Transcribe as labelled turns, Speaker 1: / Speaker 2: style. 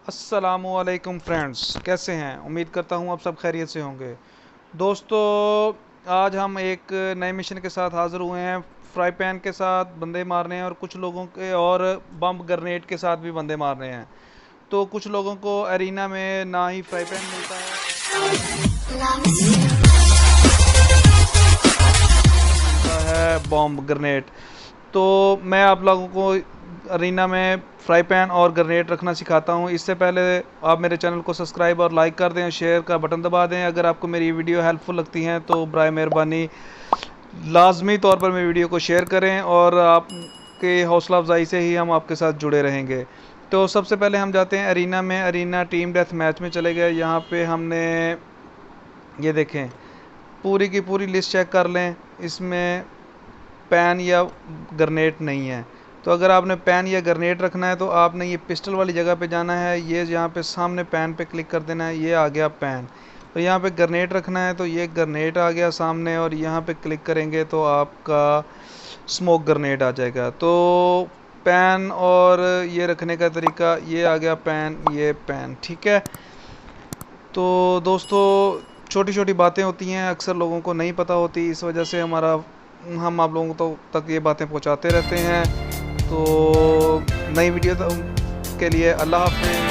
Speaker 1: अस्सलामुअलैकुम फ्रेंड्स, कैसे हैं? उम्मीद करता हूँ आप सब खैरियत से होंगे। दोस्तों, आज हम एक नए मिशन के साथ हाज़िर हुए हैं। फ्राई पैन के साथ बंदे मारने हैं और कुछ लोगों के और बम ग्रेनेड के साथ भी बंदे मारने हैं। तो कुछ लोगों को एरिना में ना ही फ्राई पैन मिलता है बॉम्ब ग्रेनेड। तो मैं आप लोगों को अरीना में फ्राई पैन और ग्रेनेड रखना सिखाता हूं। इससे पहले आप मेरे चैनल को सब्सक्राइब और लाइक कर दें और शेयर का बटन दबा दें। अगर आपको मेरी वीडियो हेल्पफुल लगती हैं तो बराए मेहरबानी लाजमी तौर पर मेरी वीडियो को शेयर करें और आपके हौसला अफजाई से ही हम आपके साथ जुड़े रहेंगे। तो सबसे पहले हम जाते हैं अरीना में। अरीना टीम डेथ मैच में चले गए। यहाँ पे हमने ये देखें, पूरी की पूरी लिस्ट चेक कर लें, इसमें पैन या ग्रेनेड नहीं है। तो अगर आपने पैन या ग्रेनेड रखना है तो आपने ये पिस्टल वाली जगह पे जाना है। ये यहाँ पे सामने पैन पे क्लिक कर देना है, ये आ गया पैन। और यहाँ पे ग्रेनेड रखना है तो ये ग्रेनेड आ गया सामने, और यहाँ पे क्लिक करेंगे तो आपका स्मोक ग्रेनेड आ जाएगा। तो पैन और ये रखने का तरीका, ये आ गया पैन, ये पैन, ठीक है। तो दोस्तों, छोटी छोटी बातें होती हैं, अक्सर लोगों को नहीं पता होती, इस वजह से हम आप लोगों को तक ये बातें पहुंचाते रहते हैं। तो नई वीडियो के लिए अल्लाह हाफ़िज़।